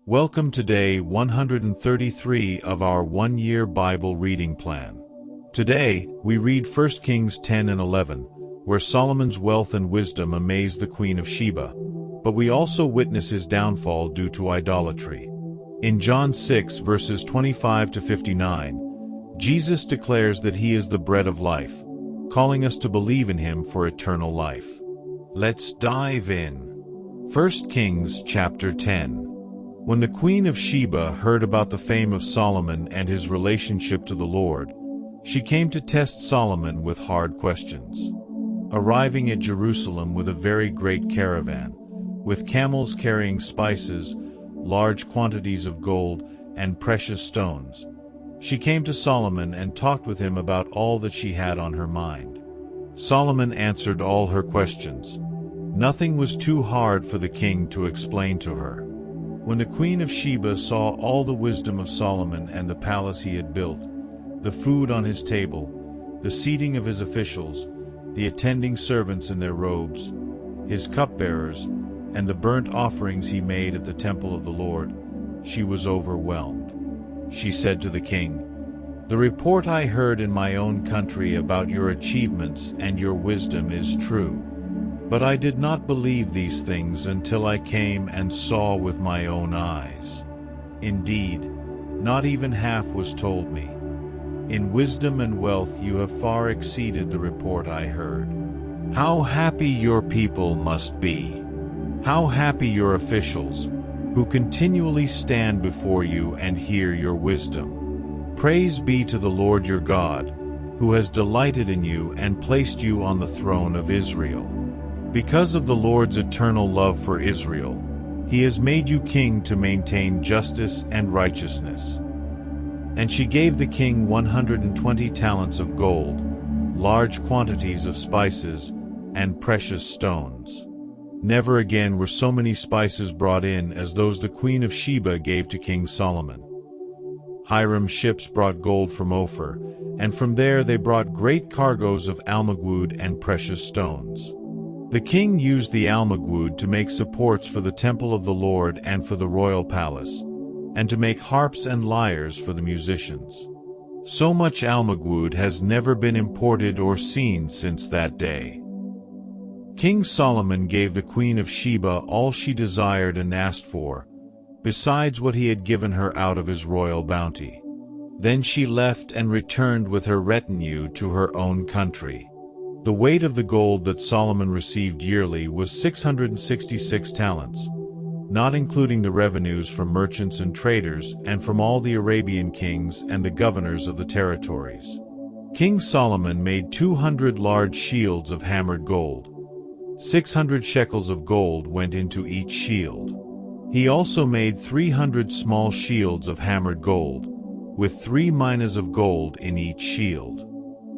Welcome to day 133 of our one-year Bible reading plan. Today, we read 1 Kings 10 and 11, where Solomon's wealth and wisdom amaze the Queen of Sheba, but we also witness his downfall due to idolatry. In John 6 verses 25 to 59, Jesus declares that he is the bread of life, calling us to believe in him for eternal life. Let's dive in. 1 Kings chapter 10. When the Queen of Sheba heard about the fame of Solomon and his relationship to the Lord, she came to test Solomon with hard questions. Arriving at Jerusalem with a very great caravan, with camels carrying spices, large quantities of gold, and precious stones, she came to Solomon and talked with him about all that she had on her mind. Solomon answered all her questions. Nothing was too hard for the king to explain to her. When the Queen of Sheba saw all the wisdom of Solomon and the palace he had built, the food on his table, the seating of his officials, the attending servants in their robes, his cupbearers, and the burnt offerings he made at the temple of the Lord, she was overwhelmed. She said to the king, "The report I heard in my own country about your achievements and your wisdom is true. But I did not believe these things until I came and saw with my own eyes. Indeed, not even half was told me. In wisdom and wealth you have far exceeded the report I heard. How happy your people must be! How happy your officials, who continually stand before you and hear your wisdom. Praise be to the Lord your God, who has delighted in you and placed you on the throne of Israel. Because of the Lord's eternal love for Israel, he has made you king to maintain justice and righteousness." And she gave the king 120 talents of gold, large quantities of spices, and precious stones. Never again were so many spices brought in as those the Queen of Sheba gave to King Solomon. Hiram's ships brought gold from Ophir, and from there they brought great cargoes of almug and precious stones. The king used the almug to make supports for the temple of the Lord and for the royal palace, and to make harps and lyres for the musicians. So much almug has never been imported or seen since that day. King Solomon gave the Queen of Sheba all she desired and asked for, besides what he had given her out of his royal bounty. Then she left and returned with her retinue to her own country. The weight of the gold that Solomon received yearly was 666 talents, not including the revenues from merchants and traders and from all the Arabian kings and the governors of the territories. King Solomon made 200 large shields of hammered gold. 600 shekels of gold went into each shield. He also made 300 small shields of hammered gold, with 3 minas of gold in each shield.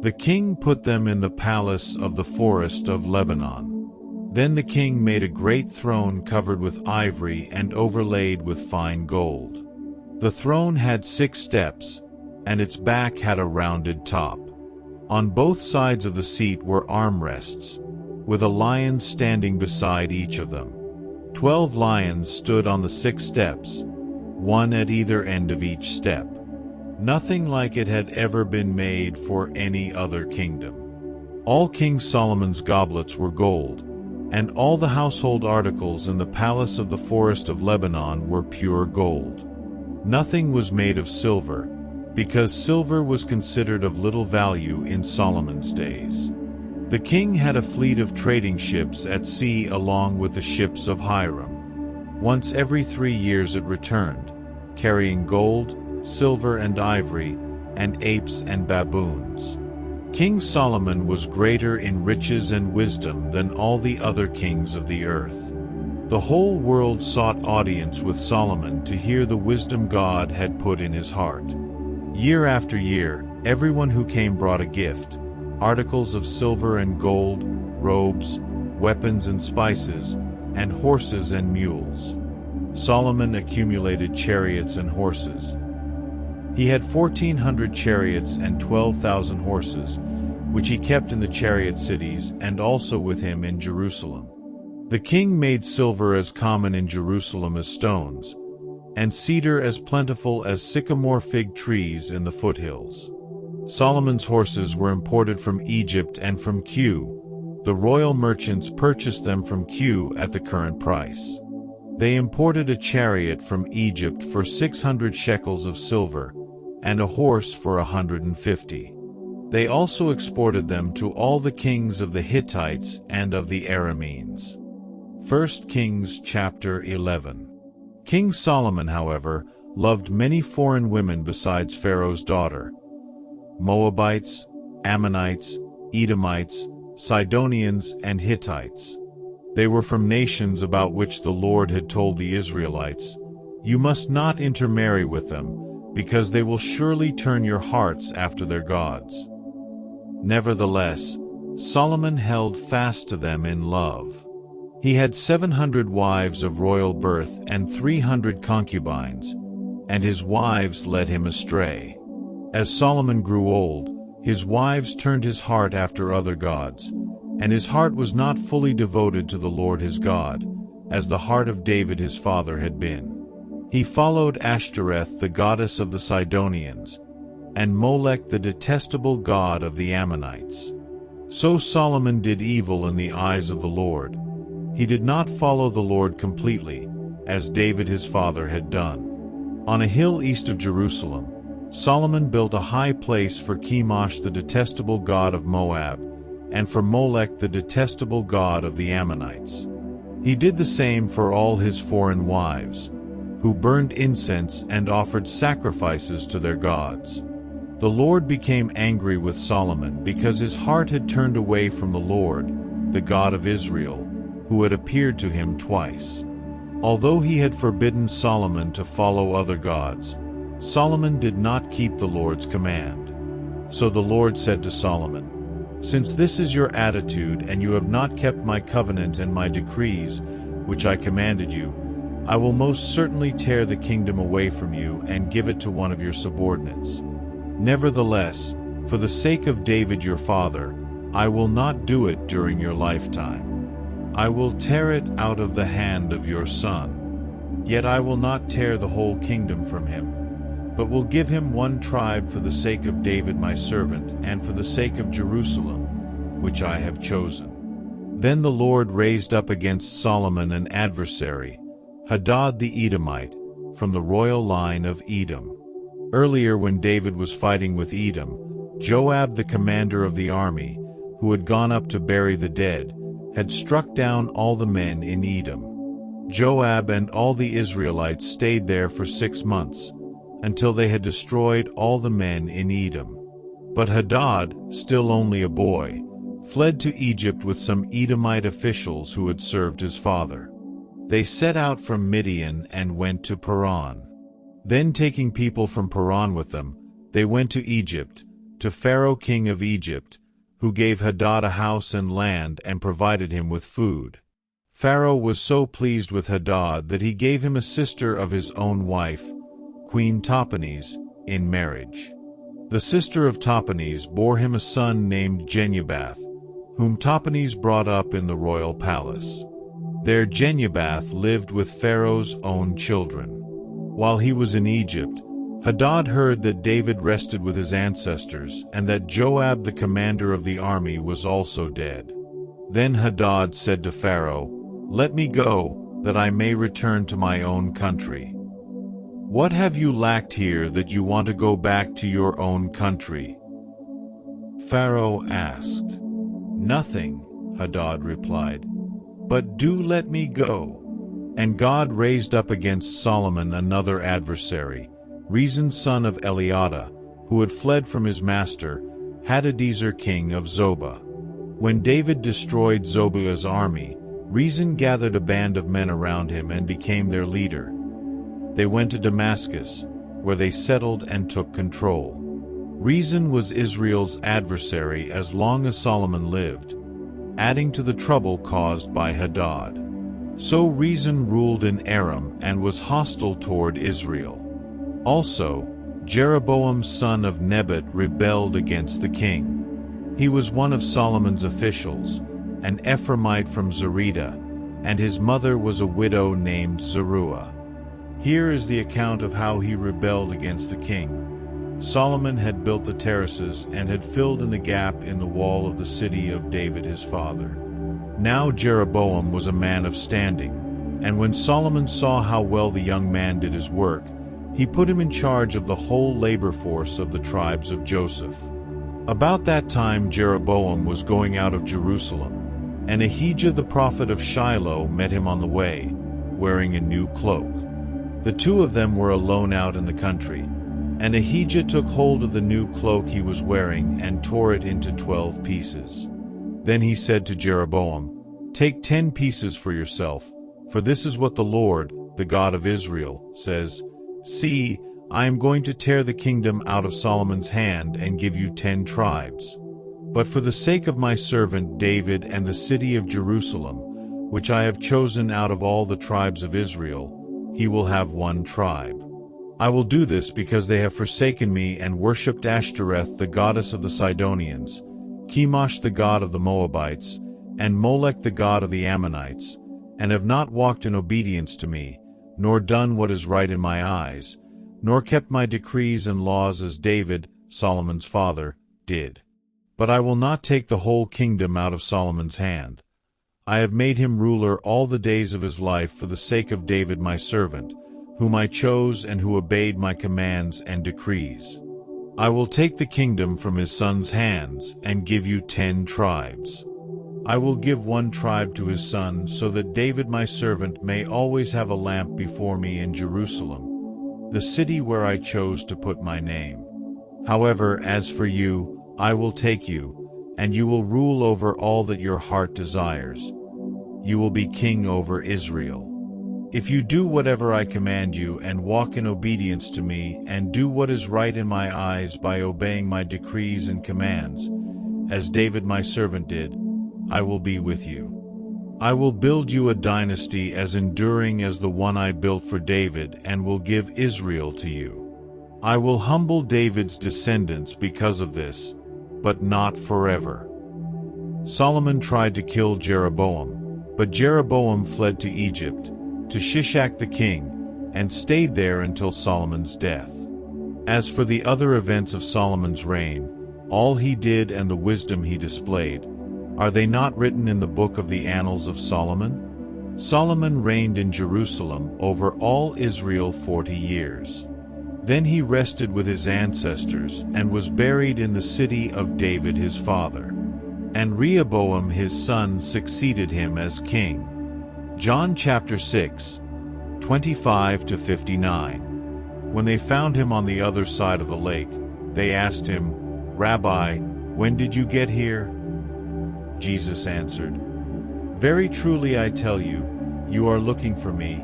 The king put them in the palace of the forest of Lebanon. Then the king made a great throne covered with ivory and overlaid with fine gold. The throne had 6 steps, and its back had a rounded top. On both sides of the seat were armrests, with a lion standing beside each of them. 12 lions stood on the 6 steps, one at either end of each step. Nothing like it had ever been made for any other kingdom. All King Solomon's goblets were gold, and all the household articles in the palace of the forest of Lebanon were pure gold. Nothing was made of silver, because silver was considered of little value in Solomon's days. The king had a fleet of trading ships at sea along with the ships of Hiram. Once every 3 years it returned, carrying gold, silver and ivory, and apes and baboons. King Solomon was greater in riches and wisdom than all the other kings of the earth. The whole world sought audience with Solomon to hear the wisdom God had put in his heart. Year after year, everyone who came brought a gift, articles of silver and gold, robes, weapons and spices, and horses and mules. Solomon accumulated chariots and horses. He had 1,400 chariots and 12,000 horses, which he kept in the chariot cities and also with him in Jerusalem. The king made silver as common in Jerusalem as stones, and cedar as plentiful as sycamore fig trees in the foothills. Solomon's horses were imported from Egypt and from Kue. The royal merchants purchased them from Kue at the current price. They imported a chariot from Egypt for 600 shekels of silver, and a horse for 150. They also exported them to all the kings of the Hittites and of the Arameans. 1 Kings chapter 11. King Solomon, however, loved many foreign women besides Pharaoh's daughter: Moabites, Ammonites, Edomites, Sidonians, and Hittites. They were from nations about which the Lord had told the Israelites, "You must not intermarry with them, because they will surely turn your hearts after their gods." Nevertheless, Solomon held fast to them in love. He had 700 wives of royal birth and 300 concubines, and his wives led him astray. As Solomon grew old, his wives turned his heart after other gods, and his heart was not fully devoted to the Lord his God, as the heart of David his father had been. He followed Ashtoreth, the goddess of the Sidonians, and Molech, the detestable god of the Ammonites. So Solomon did evil in the eyes of the Lord. He did not follow the Lord completely, as David his father had done. On a hill east of Jerusalem, Solomon built a high place for Chemosh, the detestable god of Moab, and for Molech, the detestable god of the Ammonites. He did the same for all his foreign wives, who burned incense and offered sacrifices to their gods. The Lord became angry with Solomon because his heart had turned away from the Lord, the God of Israel, who had appeared to him twice. Although he had forbidden Solomon to follow other gods, Solomon did not keep the Lord's command. So the Lord said to Solomon, "Since this is your attitude and you have not kept my covenant and my decrees, which I commanded you, I will most certainly tear the kingdom away from you and give it to one of your subordinates. Nevertheless, for the sake of David your father, I will not do it during your lifetime. I will tear it out of the hand of your son. Yet I will not tear the whole kingdom from him, but will give him one tribe for the sake of David my servant and for the sake of Jerusalem, which I have chosen." Then the Lord raised up against Solomon an adversary, Hadad the Edomite, from the royal line of Edom. Earlier, when David was fighting with Edom, Joab, the commander of the army, who had gone up to bury the dead, had struck down all the men in Edom. Joab and all the Israelites stayed there for 6 months, until they had destroyed all the men in Edom. But Hadad, still only a boy, fled to Egypt with some Edomite officials who had served his father. They set out from Midian and went to Paran. Then, taking people from Paran with them, they went to Egypt, to Pharaoh king of Egypt, who gave Hadad a house and land and provided him with food. Pharaoh was so pleased with Hadad that he gave him a sister of his own wife, Queen Tahpenes, in marriage. The sister of Tahpenes bore him a son named Genubath, whom Tahpenes brought up in the royal palace. There Genubath lived with Pharaoh's own children. While he was in Egypt, Hadad heard that David rested with his ancestors and that Joab the commander of the army was also dead. Then Hadad said to Pharaoh, "Let me go, that I may return to my own country." "What have you lacked here that you want to go back to your own country?" Pharaoh asked. "Nothing," Hadad replied, "but do let me go." And God raised up against Solomon another adversary, Rezin son of Eliada, who had fled from his master, Hadadezer king of Zobah. When David destroyed Zobah's army, Rezin gathered a band of men around him and became their leader. They went to Damascus, where they settled and took control. Rezin was Israel's adversary as long as Solomon lived, adding to the trouble caused by Hadad. So Rezin ruled in Aram and was hostile toward Israel. Also, Jeroboam son of Nebat rebelled against the king. He was one of Solomon's officials, an Ephraimite from Zerida, and his mother was a widow named Zeruiah. Here is the account of how he rebelled against the king. Solomon had built the terraces and had filled in the gap in the wall of the city of David his father. Now Jeroboam was a man of standing, and when Solomon saw how well the young man did his work, he put him in charge of the whole labor force of the tribes of Joseph. About that time Jeroboam was going out of Jerusalem, and Ahijah the prophet of Shiloh met him on the way, wearing a new cloak. The two of them were alone out in the country, and Ahijah took hold of the new cloak he was wearing and tore it into 12 pieces. Then he said to Jeroboam, "Take 10 pieces for yourself, for this is what the Lord, the God of Israel, says, See, I am going to tear the kingdom out of Solomon's hand and give you 10 tribes. But for the sake of my servant David and the city of Jerusalem, which I have chosen out of all the tribes of Israel, he will have 1 tribe. I will do this because they have forsaken me and worshipped Ashtoreth the goddess of the Sidonians, Chemosh the god of the Moabites, and Molech the god of the Ammonites, and have not walked in obedience to me, nor done what is right in my eyes, nor kept my decrees and laws as David, Solomon's father, did. But I will not take the whole kingdom out of Solomon's hand. I have made him ruler all the days of his life for the sake of David my servant, whom I chose and who obeyed my commands and decrees. I will take the kingdom from his son's hands and give you 10 tribes. I will give 1 tribe to his son, so that David my servant may always have a lamp before me in Jerusalem, the city where I chose to put my name. However, as for you, I will take you, and you will rule over all that your heart desires. You will be king over Israel. If you do whatever I command you and walk in obedience to me and do what is right in my eyes by obeying my decrees and commands, as David my servant did, I will be with you. I will build you a dynasty as enduring as the one I built for David and will give Israel to you. I will humble David's descendants because of this, but not forever." Solomon tried to kill Jeroboam, but Jeroboam fled to Egypt, to Shishak the king, and stayed there until Solomon's death. As for the other events of Solomon's reign, all he did and the wisdom he displayed, are they not written in the book of the annals of Solomon? Solomon reigned in Jerusalem over all Israel 40 years. Then he rested with his ancestors and was buried in the city of David his father. And Rehoboam his son succeeded him as king. John chapter 6, 25-59. When they found him on the other side of the lake, they asked him, "Rabbi, when did you get here?" Jesus answered, "Very truly I tell you, you are looking for me,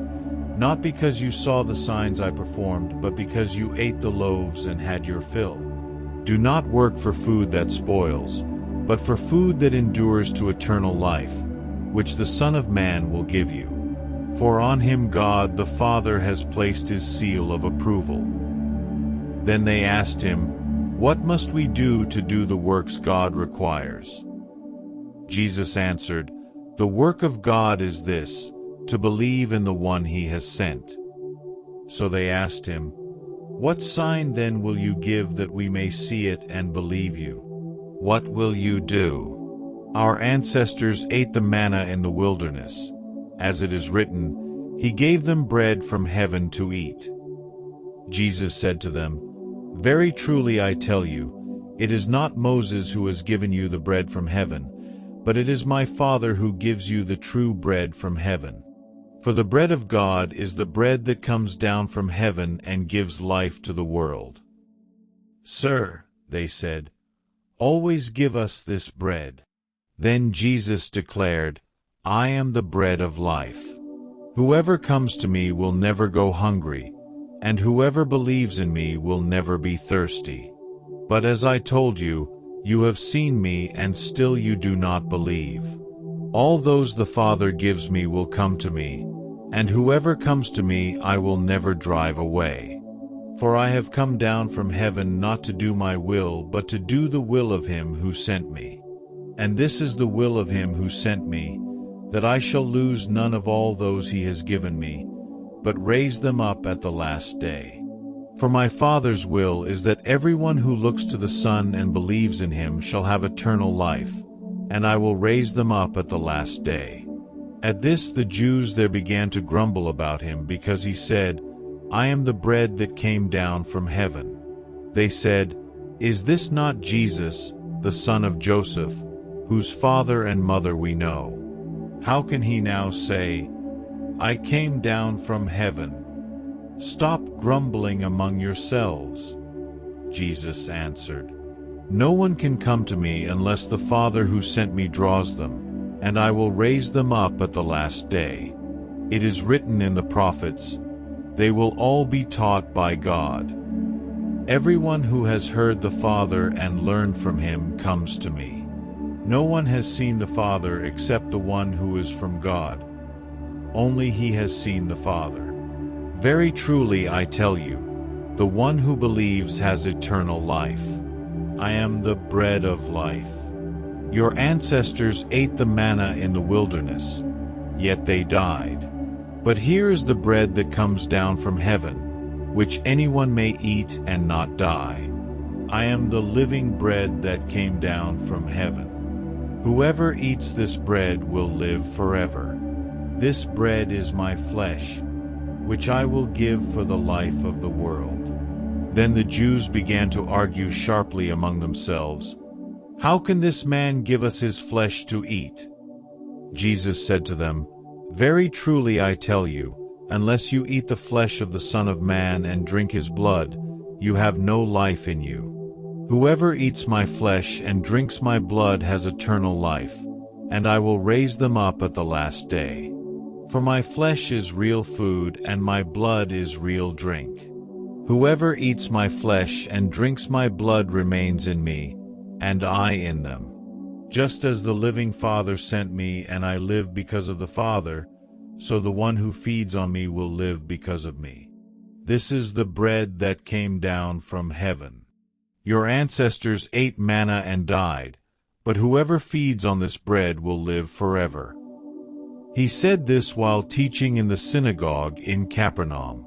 not because you saw the signs I performed, but because you ate the loaves and had your fill. Do not work for food that spoils, but for food that endures to eternal life, which the Son of Man will give you. For on him God the Father has placed his seal of approval." Then they asked him, "What must we do to do the works God requires?" Jesus answered, "The work of God is this, to believe in the one he has sent." So they asked him, "What sign then will you give that we may see it and believe you? What will you do? Our ancestors ate the manna in the wilderness. As it is written, He gave them bread from heaven to eat." Jesus said to them, "Very truly I tell you, it is not Moses who has given you the bread from heaven, but it is my Father who gives you the true bread from heaven. For the bread of God is the bread that comes down from heaven and gives life to the world." "Sir," they said, "always give us this bread." Then Jesus declared, "I am the bread of life. Whoever comes to me will never go hungry, and whoever believes in me will never be thirsty. But as I told you, you have seen me and still you do not believe. All those the Father gives me will come to me, and whoever comes to me I will never drive away. For I have come down from heaven not to do my will, but to do the will of him who sent me. And this is the will of him who sent me, that I shall lose none of all those he has given me, but raise them up at the last day. For my Father's will is that everyone who looks to the Son and believes in him shall have eternal life, and I will raise them up at the last day." At this the Jews there began to grumble about him, because he said, "I am the bread that came down from heaven." They said, "Is this not Jesus, the son of Joseph, whose father and mother we know? How can he now say, 'I came down from heaven'? Stop grumbling among yourselves." Jesus answered, "No one can come to me unless the Father who sent me draws them, and I will raise them up at the last day. It is written in the prophets, 'They will all be taught by God.' Everyone who has heard the Father and learned from him comes to me. No one has seen the Father except the one who is from God. Only he has seen the Father. Very truly I tell you, the one who believes has eternal life. I am the bread of life. Your ancestors ate the manna in the wilderness, yet they died. But here is the bread that comes down from heaven, which anyone may eat and not die. I am the living bread that came down from heaven. Whoever eats this bread will live forever. This bread is my flesh, which I will give for the life of the world." Then the Jews began to argue sharply among themselves, "How can this man give us his flesh to eat?" Jesus said to them, "Very truly I tell you, unless you eat the flesh of the Son of Man and drink his blood, you have no life in you. Whoever eats my flesh and drinks my blood has eternal life, and I will raise them up at the last day. For my flesh is real food and my blood is real drink. Whoever eats my flesh and drinks my blood remains in me, and I in them. Just as the living Father sent me and I live because of the Father, so the one who feeds on me will live because of me. This is the bread that came down from heaven. Your ancestors ate manna and died, but whoever feeds on this bread will live forever." He said this while teaching in the synagogue in Capernaum.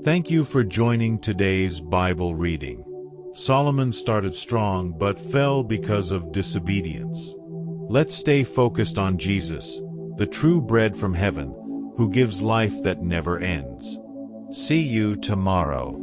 Thank you for joining today's Bible reading. Solomon started strong but fell because of disobedience. Let's stay focused on Jesus, the true bread from heaven, who gives life that never ends. See you tomorrow.